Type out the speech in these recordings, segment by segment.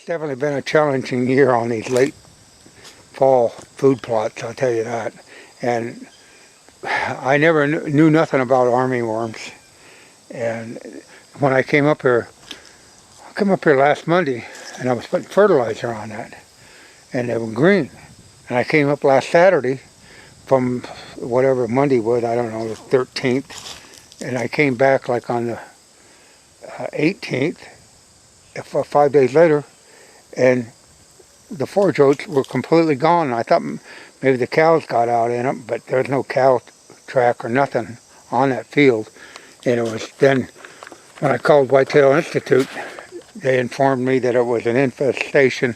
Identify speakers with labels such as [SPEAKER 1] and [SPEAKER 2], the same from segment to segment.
[SPEAKER 1] It's definitely been a challenging year on these late fall food plots, I'll tell you that. And I never knew nothing about armyworms. And when I came up here last Monday, and I was putting fertilizer on that, and they were green. And I came up last Saturday from whatever Monday was, I don't know, the 13th, and I came back like on the 18th, 5 days later, and the forage oats were completely gone. I thought maybe the cows got out in them, but there's no cow track or nothing on that field. And it was then, when I called Whitetail Institute, they informed me that it was an infestation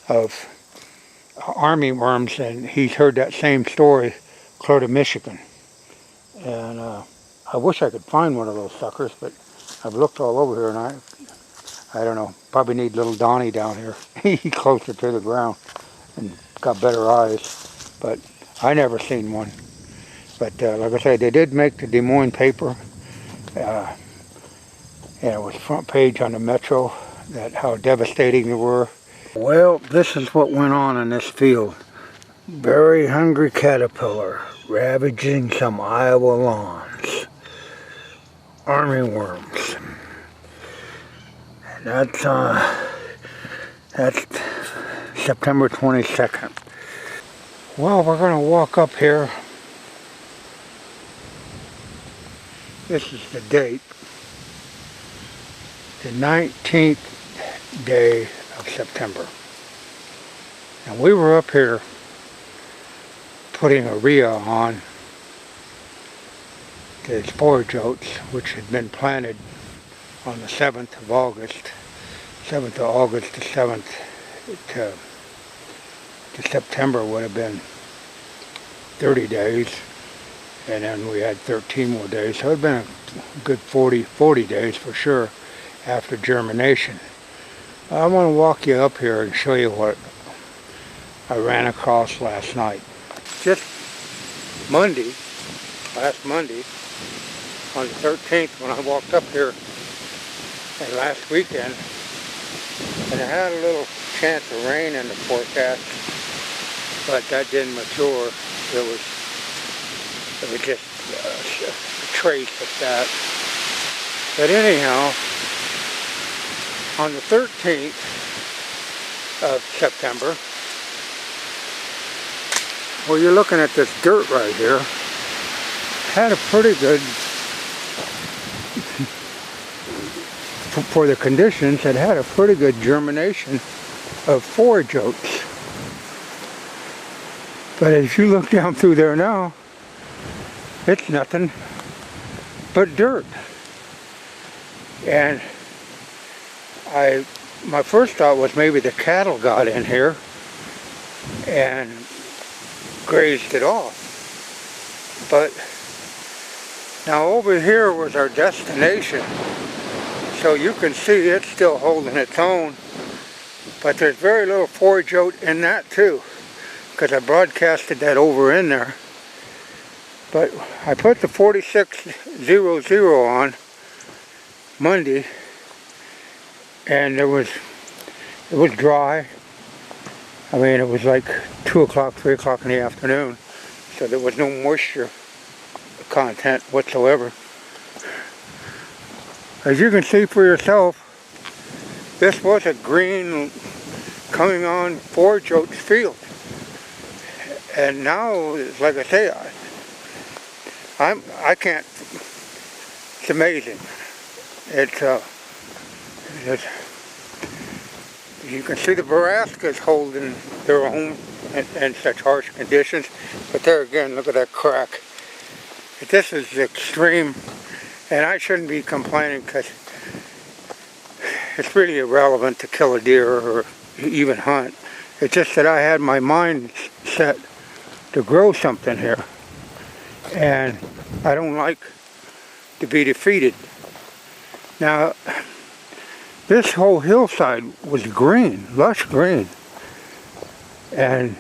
[SPEAKER 1] of armyworms, and he's heard that same story clear to Michigan. And I wish I could find one of those suckers, but I've looked all over here, and I don't know, probably need little Donnie down here. He's closer to the ground and got better eyes, but I never seen one. But like I said, they did make the Des Moines paper, and it was front page on the Metro, that how devastating they were. Well, this is what went on in this field. Very hungry caterpillar ravaging some Iowa lawns. Armyworms. That's September 22nd. Well, we're going to walk up here. This is the date. The 19th day of September. And we were up here putting urea on the forage oats, which had been planted on the 7th of August. 7th of August to 7th to September would have been 30 days, and then we had 13 more days, so it would have been a good 40 days for sure after germination. I want to walk you up here and show you what I ran across last night. Just Monday, last Monday, on the 13th, when I walked up here, and last weekend, and it had a little chance of rain in the forecast, but that didn't mature. It was just a trace of that. But anyhow, on the 13th of September, well, you're looking at this dirt right here, had a pretty good, for the conditions, it had a pretty good germination of forage oats. But as you look down through there now, it's nothing but dirt. And my first thought was maybe the cattle got in here and grazed it off. But now over here was our destination. So you can see it's still holding its own, but there's very little forage oat in that too, because I broadcasted that over in there. But I put the 4600 on Monday, and it was dry. I mean, it was like 2 o'clock, 3 o'clock in the afternoon, so there was no moisture content whatsoever. As you can see for yourself, this was a green coming on forage oats field. And now, like I say, I can't, it's amazing. It's you can see the Verascas holding their own in such harsh conditions, but there again, look at that crack. This is extreme. And I shouldn't be complaining, because it's really irrelevant to kill a deer or even hunt. It's just that I had my mind set to grow something here. And I don't like to be defeated. Now, this whole hillside was green, lush green. And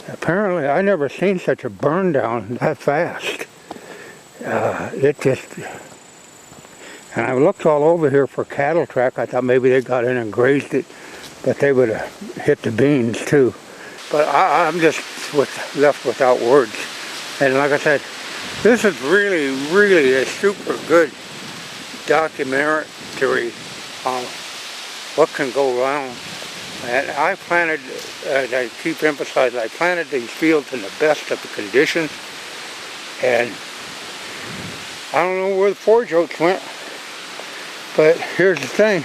[SPEAKER 1] apparently I never seen such a burn down that fast. It just, and I looked all over here for cattle track. I thought maybe they got in and grazed it. that they would have hit the beans too. But I'm just left without words. And like I said, this is really, really a super good documentary on what can go wrong. And I planted, as I keep emphasizing, I planted these fields in the best of the conditions. And I don't know where the forage oats went, but here's the thing.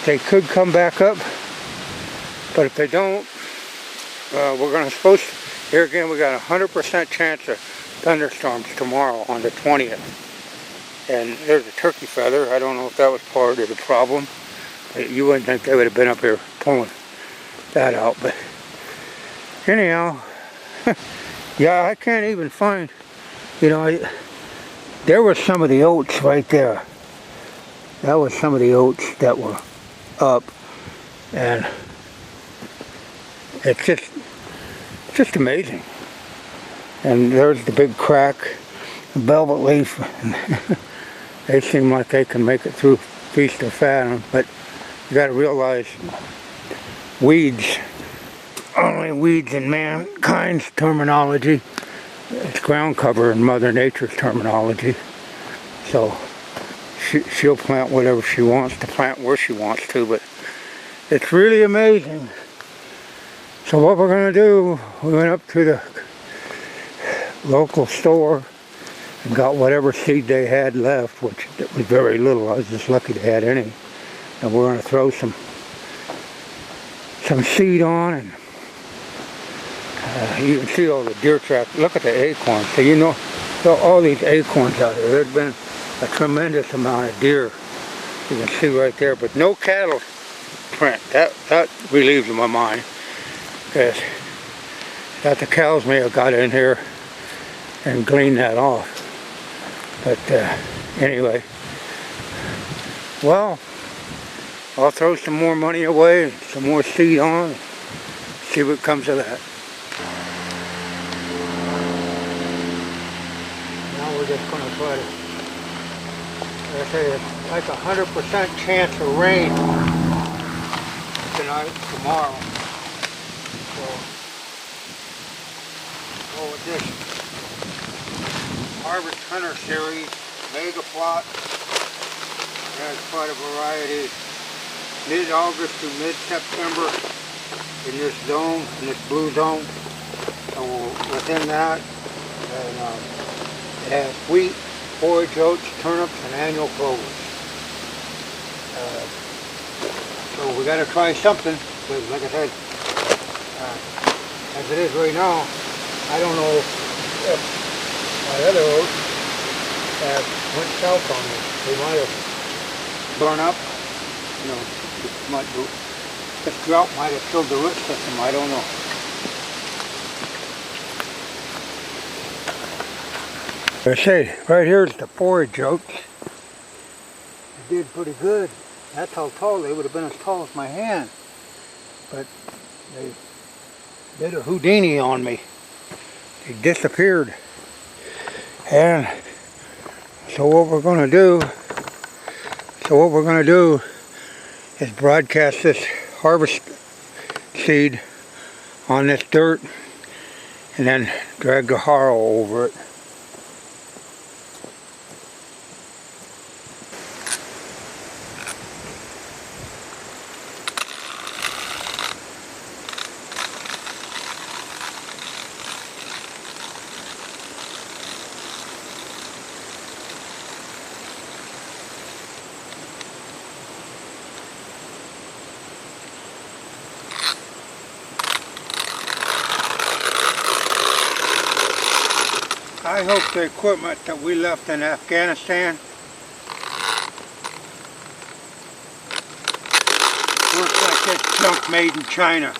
[SPEAKER 1] They could come back up, but if they don't, we're going to here again, we got a 100% chance of thunderstorms tomorrow on the 20th. And there's a turkey feather. I don't know if that was part of the problem. You wouldn't think they would have been up here pulling that out, but anyhow, yeah, I can't even find, you know, there was some of the oats right there. That was some of the oats that were up, and it's just amazing. And there's the big crack, the velvet leaf. They seem like they can make it through feast or famine, but you got to realize weeds, only weeds in mankind's terminology. It's ground cover in Mother Nature's terminology. So she'll plant whatever she wants to plant where she wants to, but it's really amazing. So what we're going to do, we went up to the local store and got whatever seed they had left, which was very little. I was just lucky they had any. And we're going to throw some seed on, and you can see all the deer tracks. Look at the acorns. So you know, all these acorns out there. There's been a tremendous amount of deer. You can see right there, but no cattle print. That relieves my mind, because that the cows may have got in here and gleaned that off. But anyway, well, I'll throw some more money away, some more seed on, and see what comes of that. Now we're just going to try to, like I say, it's like 100% chance of rain tonight, tomorrow. So, go with this Harvest Hunter Series Mega Plot. There's quite a variety. Mid-August to mid-September in this zone, in this blue zone. So within that, it has wheat, forage oats, turnips, and annual clovers. So we got to try something, because like I said, as it is right now, I don't know if my other oats have went south on me. They might have burned up, you know. This drought might have killed the root system, I don't know. I say, right here is the forage oats. They did pretty good. That's how tall they would have been, as tall as my hand. But they did a Houdini on me. They disappeared. And so what we're going to do is broadcast this harvest seed on this dirt and then drag the harrow over it. I hope the equipment that we left in Afghanistan works like this junk made in China.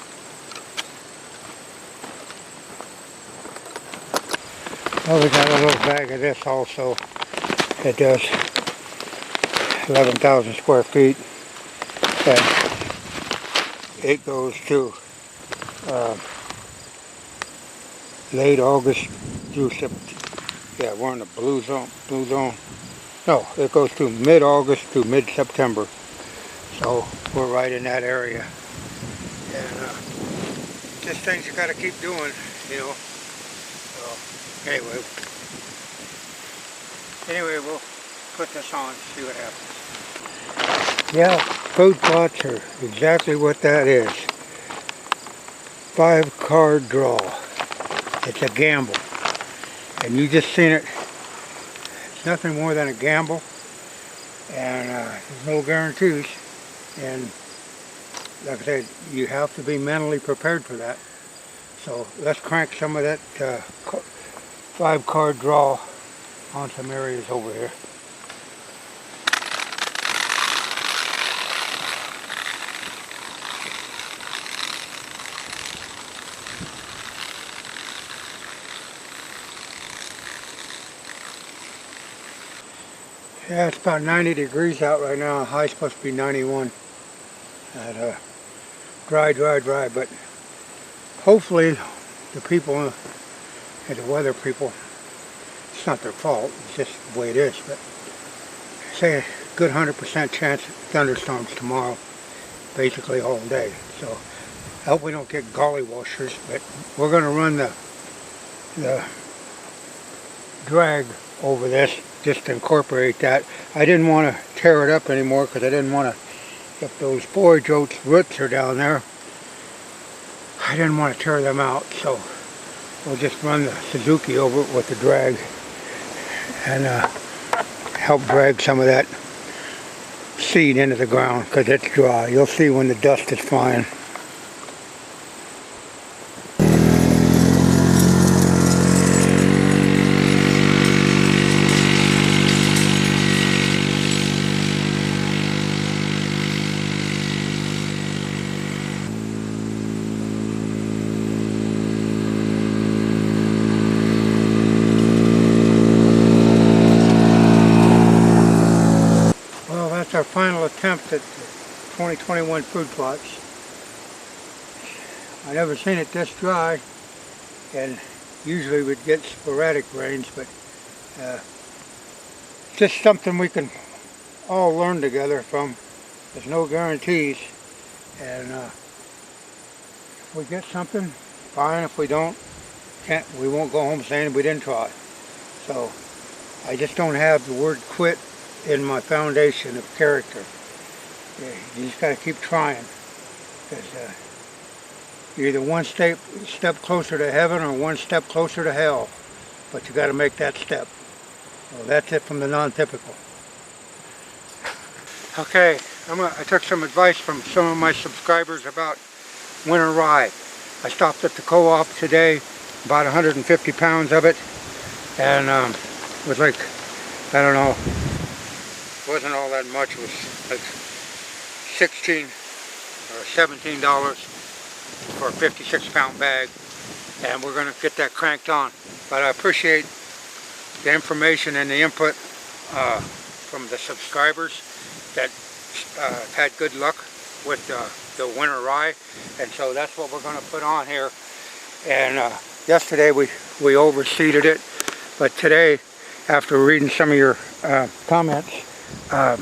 [SPEAKER 1] Well, we got a little bag of this also. It does 11,000 square feet. And it goes to late August through September. Yeah, we're in the blue zone. No, it goes to mid-August to mid-September. So we're right in that area. just things you got to keep doing, you know. So anyway, we'll put this on, see what happens. Yeah, food plots are exactly what that is. 5-card draw. It's a gamble, and you just seen it. It's nothing more than a gamble, and there's no guarantees. And like I said, you have to be mentally prepared for that. So let's crank some of that 5-card draw on some areas over here. Yeah, it's about 90 degrees out right now. The high's supposed to be 91. And, dry, but hopefully the people and the weather people, it's not their fault, it's just the way it is, but say a good 100% chance of thunderstorms tomorrow, basically all day. So I hope we don't get golly washers, but we're going to run the drag over this just to incorporate that. I didn't want to tear it up anymore because I didn't want to, if those forage oats roots are down there, I didn't want to tear them out, so we'll just run the Suzuki over it with the drag and help drag some of that seed into the ground because it's dry. You'll see when the dust is flying. Our final attempt at 2021 food plots. I never seen it this dry, and usually we'd get sporadic rains, but just something we can all learn together from. There's no guarantees, and if we get something, fine. If we don't, we won't go home saying we didn't try. So I just don't have the word quit in my foundation of character. You just got to keep trying, because you're either one step closer to heaven or one step closer to hell, but you got to make that step. Well, that's it from the non-typical. Okay, I took some advice from some of my subscribers about winter rye. I stopped at the co-op today, bought 150 pounds of it, and it was like, I don't know, wasn't all that much. It was like $16 or $17 for a 56-pound bag, and we're going to get that cranked on. But I appreciate the information and the input from the subscribers that had good luck with the winter rye, and so that's what we're going to put on here. And yesterday we overseeded it, but today, after reading some of your comments, I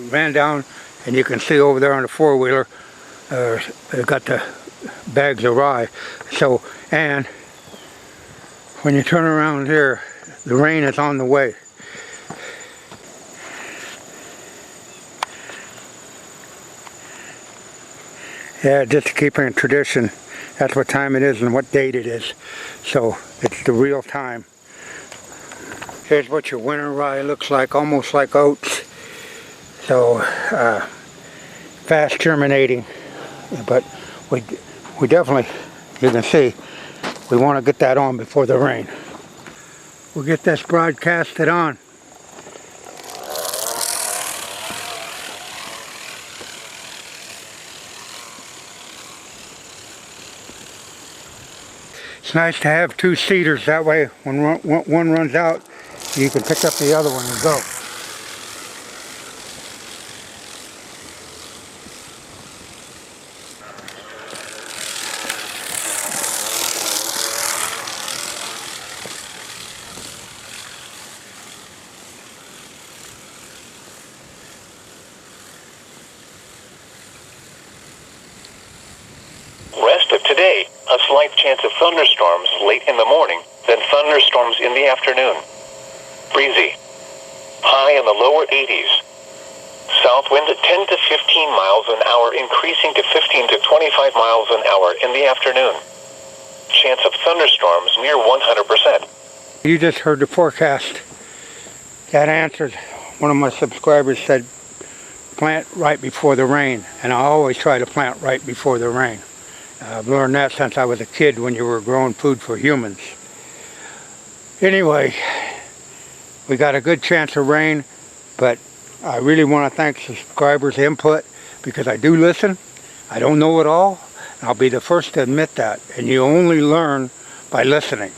[SPEAKER 1] ran down, and you can see over there on the four-wheeler, they've got the bags of rye. So, and when you turn around here, the rain is on the way. Yeah, just to keep in tradition, that's what time it is and what date it is. So it's the real time. Here's what your winter rye looks like, almost like oats. So fast germinating, but we definitely, you can see, we want to get that on before the rain. We'll get this broadcasted on. It's nice to have two seeders, that way when one runs out, you can pick up the other one and go.
[SPEAKER 2] A slight chance of thunderstorms late in the morning, then thunderstorms in the afternoon. Breezy. High in the lower 80s. South wind at 10 to 15 miles an hour, increasing to 15 to 25 miles an hour in the afternoon. Chance of thunderstorms near 100%.
[SPEAKER 1] You just heard the forecast. That answered. One of my subscribers said, plant right before the rain. And I always try to plant right before the rain. I've learned that since I was a kid when you were growing food for humans. Anyway, we got a good chance of rain, but I really want to thank subscribers' input because I do listen. I don't know it all. I'll be the first to admit that. And you only learn by listening.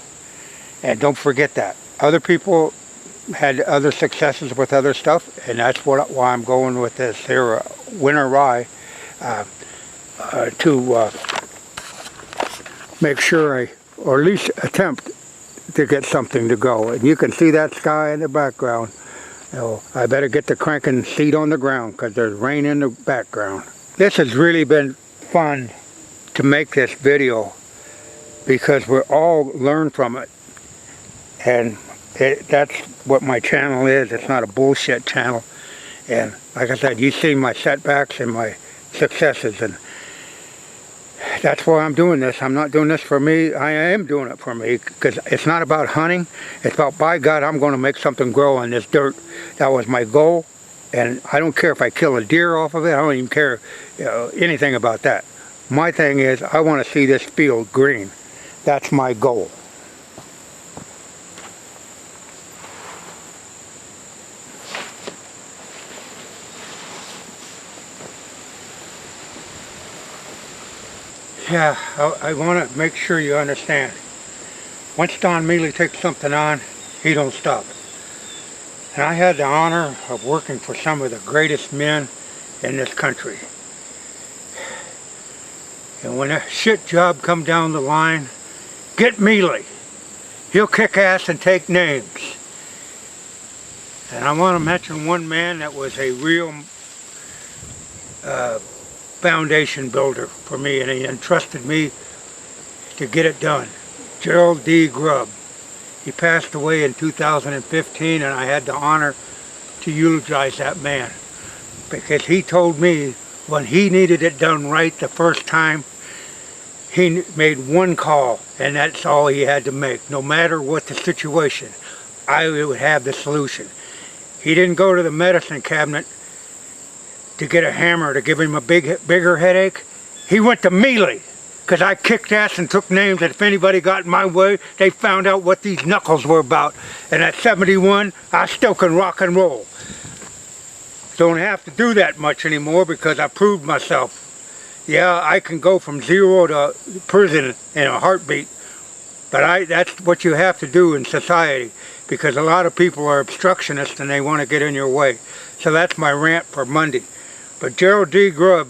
[SPEAKER 1] And don't forget that. Other people had other successes with other stuff, and that's why I'm going with this here winter rye to make sure or at least attempt to get something to go. And you can see that sky in the background. I better get the cranking seat on the ground because there's rain in the background. This has really been fun to make this video because we all learn from it. And that's what my channel is. It's not a bullshit channel. And like I said, you see my setbacks and my successes, and that's why I'm doing this. I'm not doing this for me. I am doing it for me because it's not about hunting. It's about, by God, I'm going to make something grow on this dirt. That was my goal. And I don't care if I kill a deer off of it. I don't even care anything about that. My thing is, I want to see this field green. That's my goal. Yeah, I want to make sure you understand. Once Don Mealey takes something on, he don't stop. And I had the honor of working for some of the greatest men in this country. And when a shit job come down the line, get Mealey. He'll kick ass and take names. And I want to mention one man that was a real foundation builder for me, and he entrusted me to get it done. Gerald D. Grubb. He passed away in 2015, and I had the honor to eulogize that man because he told me when he needed it done right the first time, he made one call, and that's all he had to make. No matter what the situation, I would have the solution. He didn't go to the medicine cabinet to get a hammer to give him a bigger headache. He went to Mealey because I kicked ass and took names that if anybody got in my way, they found out what these knuckles were about. And at 71, I still can rock and roll. Don't have to do that much anymore because I proved myself. Yeah, I can go from 0 to prison in a heartbeat, but that's what you have to do in society because a lot of people are obstructionists and they want to get in your way. So that's my rant for Monday. But Gerald D. Grubb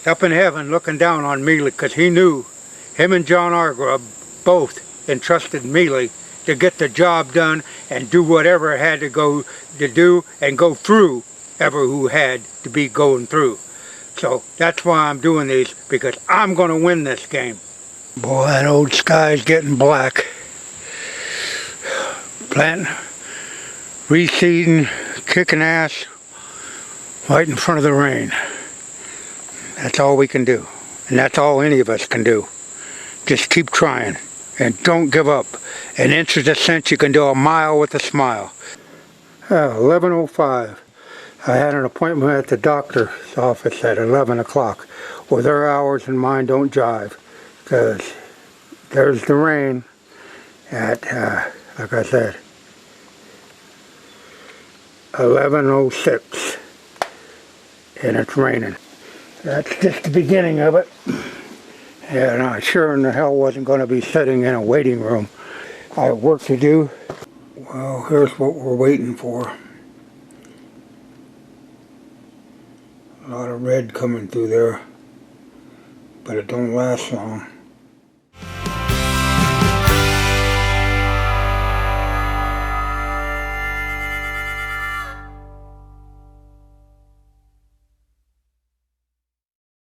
[SPEAKER 1] up in heaven looking down on Mealey because he knew him and John R. Grubb both entrusted Mealey to get the job done and do whatever it had to go to do and go through ever who had to be going through. So that's why I'm doing these, because I'm going to win this game. Boy, that old sky's getting black. Planting, reseeding, kicking ass right in front of the rain. That's all we can do. And that's all any of us can do. Just keep trying. And don't give up. An inch is a cinch. You can do a mile with a smile. 11:05. I had an appointment at the doctor's office at 11 o'clock. Well, their hours and mine don't jive. Because there's the rain at, like I said, 11:06. And it's raining. That's just the beginning of it. And I sure in the hell wasn't going to be sitting in a waiting room. I have work to do. Well, here's what we're waiting for. A lot of red coming through there, but it don't last long.